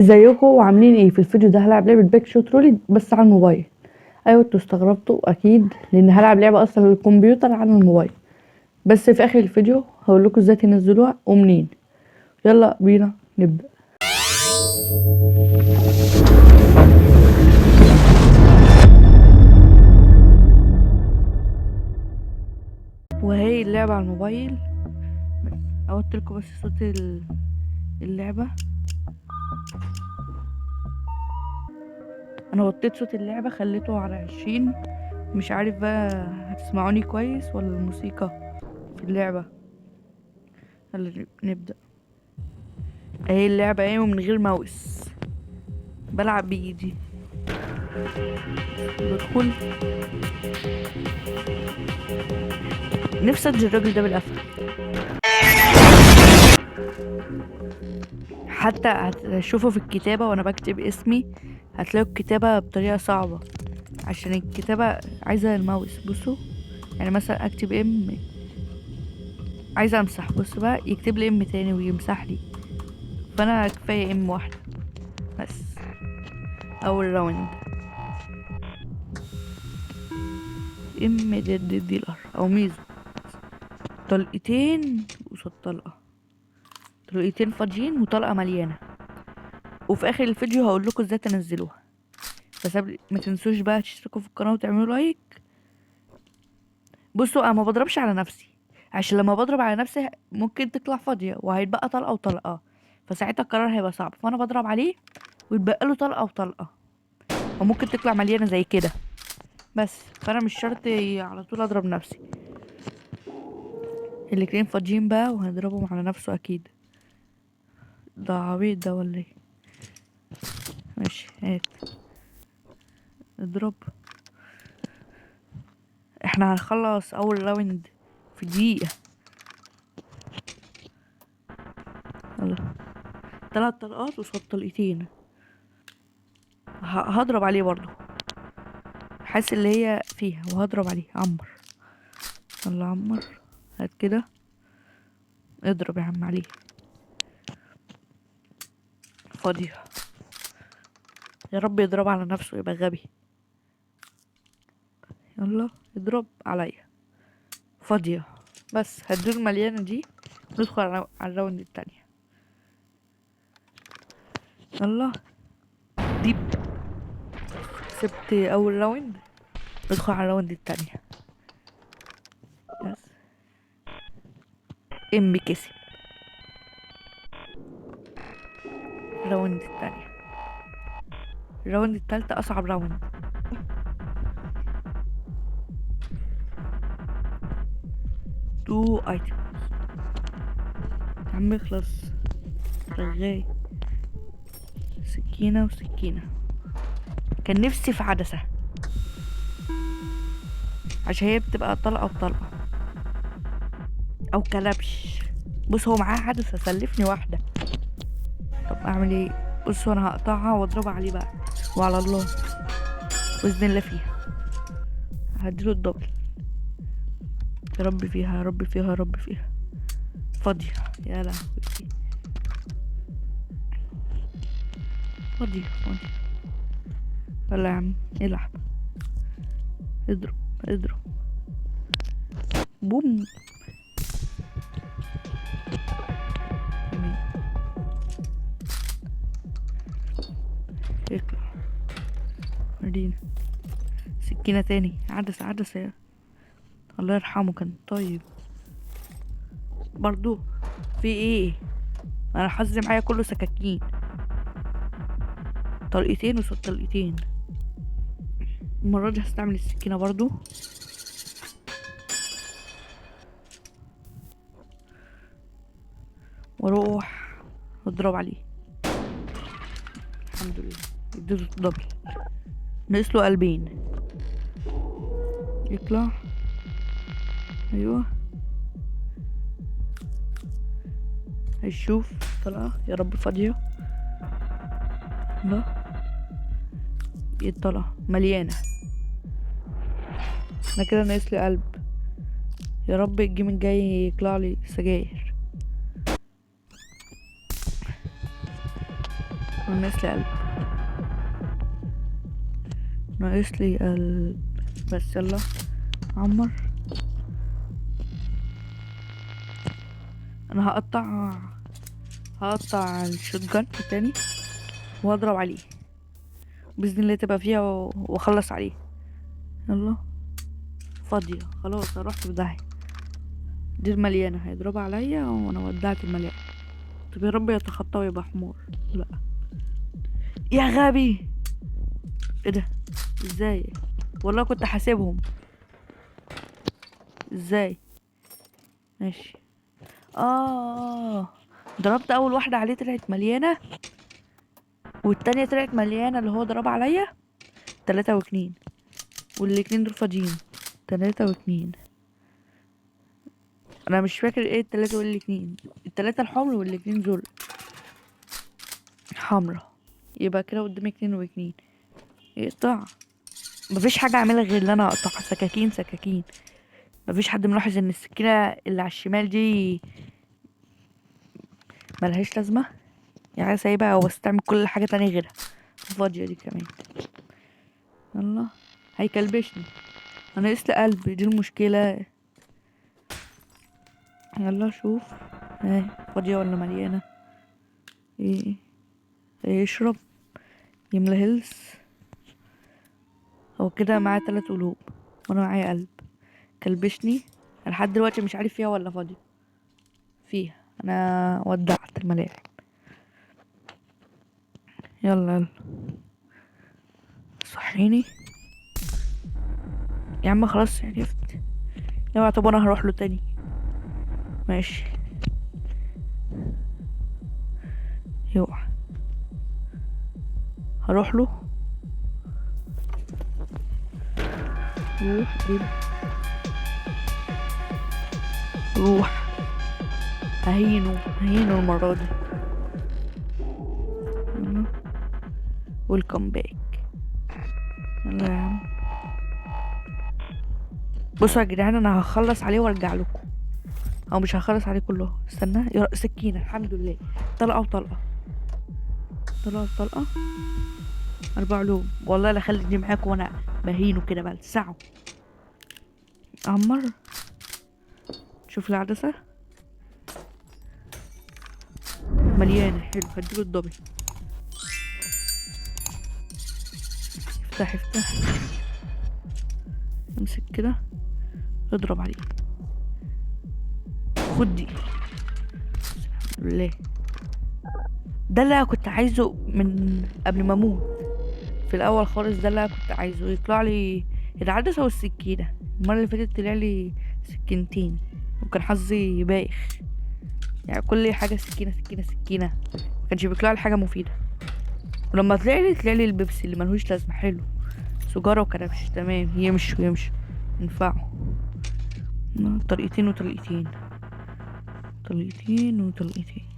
ازيكم وعاملين ايه؟ في الفيديو ده هلعب لعبة باك شوت رولي بس على الموبايل. ايوه انتوا استغربتوا اكيد لان هلعب لعبة اصلا للكمبيوتر على الموبايل، بس في اخر الفيديو هقول لكم ازاي تنزلوها ومنين. يلا بينا نبدأ. وهي اللعبة على الموبايل، بس قلت لكم بس صوت اللعبة. انا وطيت صوت اللعبة خليته على 20. مش عارف بقى هتسمعوني كويس ولا الموسيقى في اللعبة. يلا نبدأ. اهي اللعبة اهي ومن غير ماوس، بلعب بايدي. بدخل، نفسي ادي الراجل ده بالقفا. حتى هتشوفوا في الكتابة وانا بكتب اسمي، هتلاقوا الكتابة بطريقة صعبة عشان الكتابة عايزة الماوس. بصوا، يعني مثلا اكتب ام، عايزة امسح، بص بقى يكتب لي ام تاني ويمسح لي، فانا كفاية ام واحدة بس. اول راوند ام ديد ديلر او ميزو، طلقتين قصاد طلقة، طلقتين فاضيين وطلقة مليانة. وفي اخر الفيديو هقول لكم ازاي تنزلوها، بس قبل ما تنسوش بقى تشتركوا في القناة وتعملوا لايك. بصوا انا ما بضربش على نفسي، عشان لما بضرب على نفسي ممكن تطلع فاضية وهيتبقى طلقة وطلقة، فساعتها القرار هيبقى صعب، فانا بضرب عليه ويتبقى له طلقة وطلقة، وممكن تطلع مليانة زي كده. بس فانا مش شرط على طول اضرب نفسي. الاتنين فاضيين بقى وهنضربهم على نفسه اكيد. ده عبيط ده ولا ايه؟ ماشي هات اضرب. احنا هنخلص اول راوند في دقيقة. يلا، 3 طلقات وصوت طلقتين. هضرب عليه برضو، حاسس اللي هي فيها، وهضرب عليه عمر. يلا عمر، هات كده، اضرب يا عم عليه. فاضية، يا رب يضرب على نفسه يبقى غبي. يلا اضرب عليا. فاضية، بس هدول المليانة دي ندخل على الراوند التانية. يلا ديب، كسبت اول راوند، ندخل على الراوند التانية. بس ام كسب الراوند التانية. الراوند التالتة اصعب راوند. تو ايتم يا عم اخلص، رغاي. سكينة وسكينة. كان نفسي في عدسة عشان هي بتبقى طلقة وطلقة، او كلبش. بص هو معاه عدسة، سلفني واحدة. طب اعمل ايه؟ بص انا هقطعها واضربها عليه بقى، وعلى الله باذن الله فيها. هديله الدبل. يا رب فيها، يا رب فيها، يا رب فيها. فاضية، يا لهوي. فاضية فاضية. يلا يا عم العب، اضرب اضرب. بوم. يمين. اطلع. ورينا. سكينة تاني، عدسة عدسة. الله يرحمه كان طيب. برضو في ايه؟ انا حظي معايا كله سكاكين. طلقتين وصوت طلقتين. المرة دي هستعمل السكينة برضو. واروح اضرب عليه. الحمد لله اديته دبل، ناقص له قلبين. يطلع. ايوه هيشوف طلعة، يا رب فاضية. لا يطلع مليانة. انا كده ناقص لي قلب، يا رب الجيم الجاي يطلع لي سجاير. ناقص لي قلب، ناقص لي قلب بس. يلا عمر. انا هقطع الشوت جان تاني واضرب عليه باذن الله تبقى فيها واخلص عليه. يلا فاضيه خلاص، اروح في داهيه. دي المليانه هيضربها عليا وانا ودعت المليانه. طب يا رب يتخطى ويبقى حمار. لا يا غبي. ايه ده؟ ازاي؟ والله كنت حاسبهم. ازاي؟ ماشي. ضربت اول واحده عليه طلعت مليانه، والتانية طلعت مليانه اللي هو ضرب عليا. 3 و2، والاتنين دول فاضيين. 3 و2. انا مش فاكر ايه التلاتة والاتنين. التلاتة الحمر والاتنين دول حمرا. يبقى كده قدامي 2 و2. يقطع. مفيش حاجة اعملها غير ان انا اقطع سكاكين سكاكين. مفيش حد ملاحظ ان السكينة اللي على الشمال دي ملهاش لازمة، يعني سايبها واستعمل كل حاجة تانية غيرها. فاضية دي كمان. يلا هيكلبشني. انا ناقص لي قلب، دي المشكلة. يلا شوف. فاضية ولا مليانة؟ ايه؟ يشرب يملى هيلث. هو كده معاه 3 قلوب وانا معايا قلب. كلبشني. أنا لحد دلوقتي مش عارف فيها ولا فاضية. فيها. انا ودعت الملاعب. يلا يلا صحيني يا عم، خلاص عرفت. يلا طب انا هروح له تاني. ماشي. يوه هروح له. روح إيه؟ روح. ههينه المرة دي. ويلكم باك. يلا يا عم. بصوا يا جدعان، انا هخلص عليه وارجع لكم. او مش هخلص عليه كله، استنى. سكينة الحمد لله. طلقة وطلقة. طلقة وطلقة. 4 علوم. والله لا خليني معاكم وانا بهينه كده بقى ساعة. عمر. شوف العدسة مليانة. حلو هديله الدبل. افتح. امسك كده. اضرب عليه. خد دي. ليه؟ ده اللي أنا كنت عايزه من قبل ما اموت. في الاول خالص ده اللي أنا كنت عايزه يطلع لي العدسة والسكينة. المرة اللي فاتت طلع لي سكينتين وكان حظي بايخ. يعني كل حاجة سكينة سكينة سكينة، مكانش بيطلع لي حاجة مفيدة. ولما طلع لي البيبسي اللي ملهوش لازمة. حلو. سجارة وكرفش تمام. يمشي ينفعوا. طلقتين وطلقتين. طلقتين وطلقتين.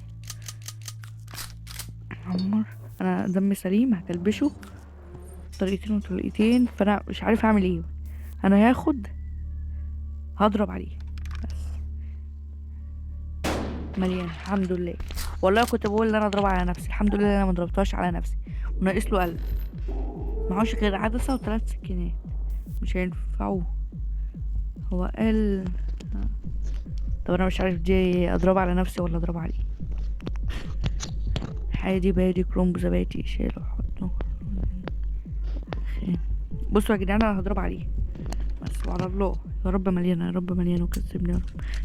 عمر. انا دمي سليم هكلبشه. طلقتين وطلقتين، فانا مش عارف اعمل ايه. انا هضرب عليه بس. مليان الحمد لله. والله كنت بقول ان انا اضرب على نفسي. الحمد لله انا ما ضربتهاش على نفسي. وناقص له قلب. معهوش غير عدسة و3 سكينات. مش هينفعوه. هو قال. طب انا مش عارف دي اضرب على نفسي ولا اضرب عليه. حادي بادي كرومب زبادي شيله حطه. بصوا يا جدعان، انا هضرب عليه بس وعلى الله. يا رب مليانه، يا رب مليانه وكسبني يا رب.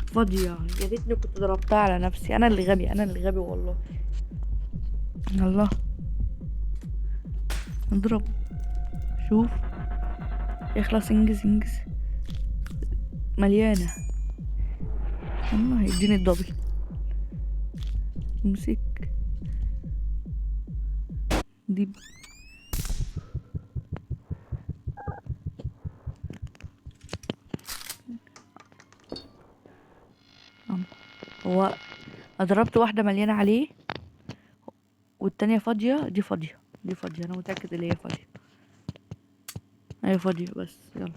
فاضيه. يا ريتني كنت ضربتها على نفسي. انا اللي غبي والله. الله. اضرب. شوف. يخلص. انجز. مليانه. الله هيديني الدبل. امسك دي. هو ضربت واحده مليانه عليه والتانية فاضيه. دي فاضيه انا متاكد ان هي فاضيه. ايوه فاضيه بس. يلا.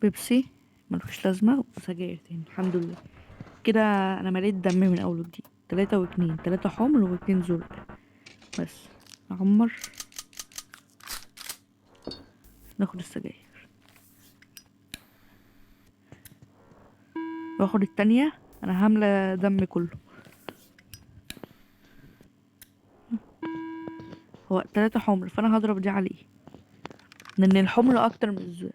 بيبسي ملوش لازمه وسجاير تاني الحمد لله. كده انا مليت دم من اول وجديد. 3 و2، 3 حمر و2 زرق. بس نعمر، ناخد السجاير واخد التانية. انا هاملة دم كله. هو 3 حمر، فانا هضرب دي عليه لان الحمر اكتر من الزرق.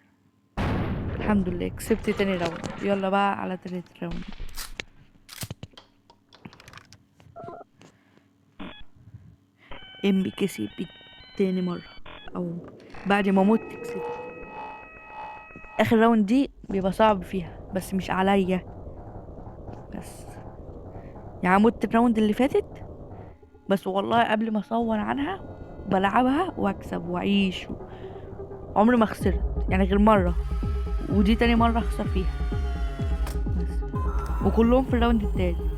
الحمد لله كسبت تاني راوند. يلا بقى على تالت راوند. امي كسبت تاني مرة، او بعد ما مت كسبت. اخر راوند دي بيبقى صعب فيها بس مش عليا بس. يعني مت الراوند اللي فاتت بس والله قبل ما اصور عنها بلعبها واكسب واعيش عمري ما خسرت يعني غير مرة، ودي تاني مرة اخسر فيها بس. وكلهم في الراوند التالت.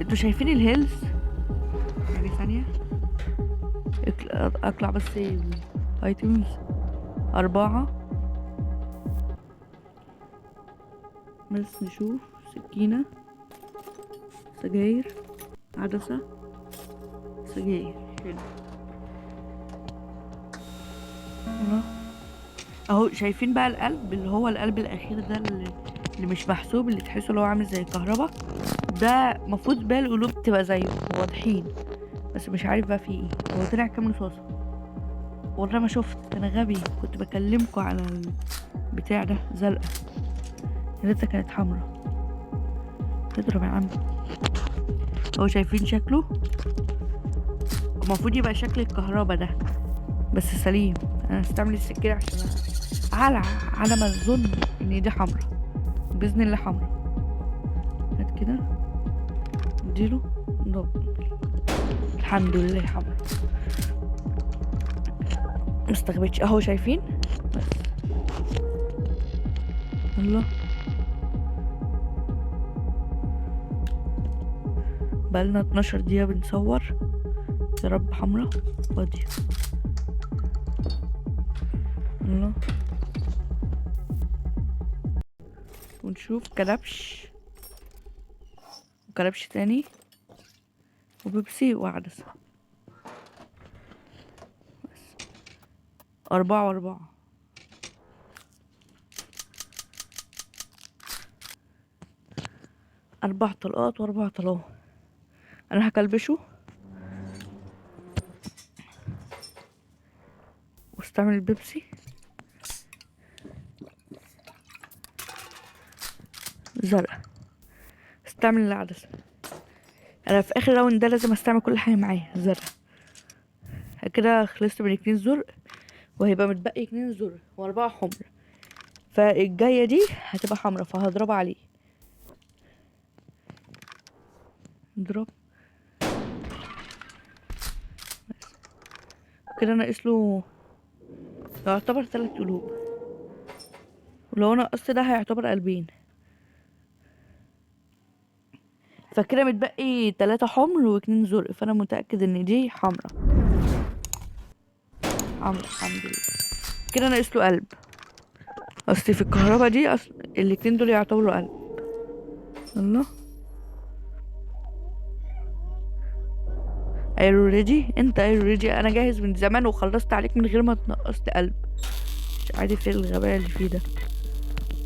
انتوا شايفين الهيلز؟ يعني ثانية اطلع بس الايتمز. 4 بس نشوف. سكينة، سجاير، عدسة، سجاير. حلو. اهو شايفين بقى القلب اللي هو القلب الاخير ده اللي مش محسوب، اللي تحسه اللي هو عامل زي الكهرباء ده. مفروض بقى القلوب تبقى زيه واضحين بس مش عارف بقى فيه ايه. هو طلع كام رصاصة؟ والله ما شفت، انا غبي كنت بكلمكوا على البتاع ده. زرقاء، يا ريتها كانت حمرا. تضرب يا عم. هو شايفين شكله؟ المفروض يبقى شكل الكهرباء ده بس سليم. انا هستعمل السكينة عشان على ما اظن ان دي حمرا. باذن الله حمرا. هات كده اديله ضرب. الحمد لله حمرا. مستغبتش اهو شايفين بس. الله، بقالنا 12 دقيقة بنصور. يا رب حمرا فاضية. الله، ونشوف كلبش وكلبش تاني وبيبسي وعدسة. بس 4 و4. 4 طلقات و4 طلقات. انا هكلبشه واستعمل البيبسي. زرقاء، استعمل العدسة. انا في اخر راوند ده لازم استعمل كل حاجة معايا. زرقاء كده خلصت من 2 زرق، وهيبقى متبقي 2 زرق و4 حمر. فالجاية دي هتبقى حمرا فهضربها عليه. نضرب كده. ناقص له يعتبر 3 قلوب، ولو نقصت ده هيعتبر قلبين. فكده متبقي 3 حمر و2 زرق، فانا متأكد ان دي حمرا. حمرا الحمد لله. كده ناقص له قلب. اصل في الكهرباء دي الاتنين دول يعتبروا قلب. الله، ايرو ريدي. انت ايرو ريدي، انا جاهز من زمان وخلصت عليك من غير ما تنقصت قلب. مش عارف ايه الغباء اللي فيه ده.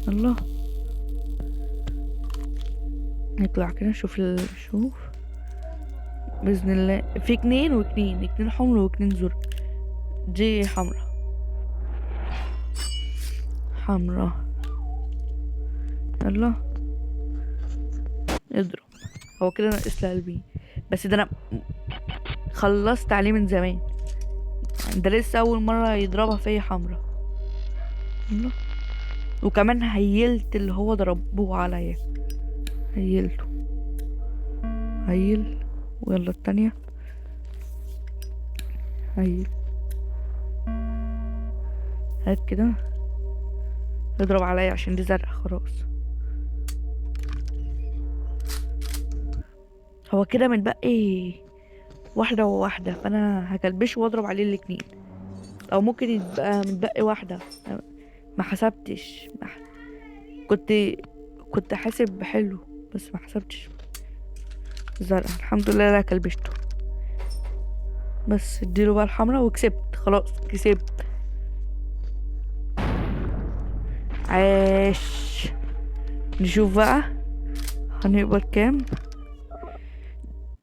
الله، نطلع كده نشوف شوف باذن الله. في 2 و2، 2 حمر و2 زرق. دي حمرا. حمرا. يلا اضرب. هو كده ناقص لي قلبين بس ده انا خلصت عليه من زمان. يعني ده لسه اول مره يضربها فيا حمرا. الله، وكمان هيلت اللي هو ضربوه عليا. هيلته هيل. ويلا التانية هيل. هات كده اضرب عليا عشان دي زرقاء خلاص. هو كده متبقي 1 و1، فانا هكلبشه واضرب عليه الاتنين. او ممكن يبقى متبقي 1 ما حسبتش كنت كنت حاسب حلو، بس ما حسبتش. زرقاء، الحمد لله لا كلبشته. بس اديله بقى الحمرا وكسبت، خلاص كسبت. عاش. نشوف بقى هنقبض كام.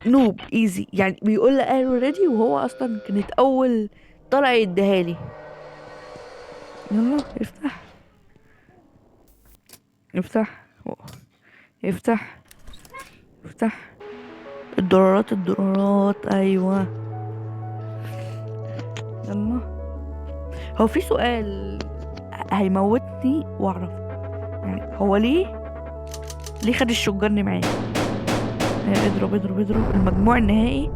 نوب ايزي يعني، بيقول لي قال اوريدي، وهو اصلا كانت اول طلع يديها لي. يلا افتح افتح افتح افتح. الدولارات الدولارات، ايوه. يلا. هو في سؤال هيموتني واعرف، يعني هو ليه خد الشجرني معاه؟ اضرب اضرب اضرب المجموع النهائي.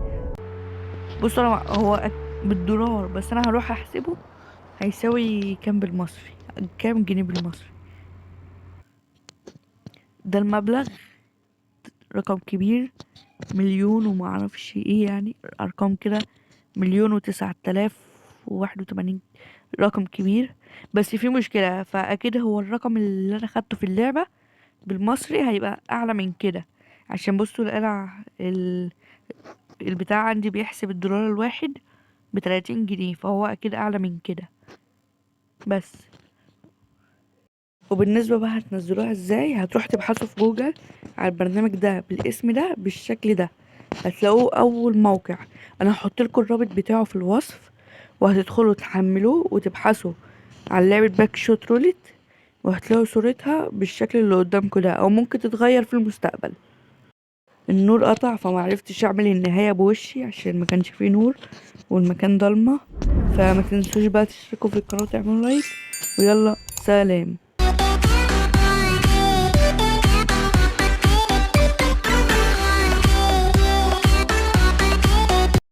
بص انا هو بالدولار، بس انا هروح احسبه هيساوي كام بالمصري، كام جنيه بالمصري. ده المبلغ رقم كبير، مليون وما اعرفش ايه، يعني ارقام كده، مليون وتسعة آلاف وواحد وتمانين. رقم كبير، بس في مشكلة، فأكيد هو الرقم اللي أنا خدته في اللعبة بالمصري هيبقى أعلى من كده. عشان بصوا البتاع عندي بيحسب الدولار الواحد ب30 جنيه، فهو أكيد أعلى من كده. بس وبالنسبة بقى هتنزلوها ازاي، هتروح تبحثوا في جوجل على البرنامج ده بالاسم ده بالشكل ده، هتلاقوه اول موقع. انا هحط لكم الرابط بتاعه في الوصف، وهتدخلوا تحملوه وتبحثوا عن لعبة باك شوت رولت، وهتلاقوا صورتها بالشكل اللي قدامكم ده، او ممكن تتغير في المستقبل. النور قطع فمعرفتش اعمل النهاية بوشي عشان ما كانش فيه نور والمكان ضلمة. فما تنسوش بقى تشتركوا في القناة وتعملوا لايك، ويلا سلام.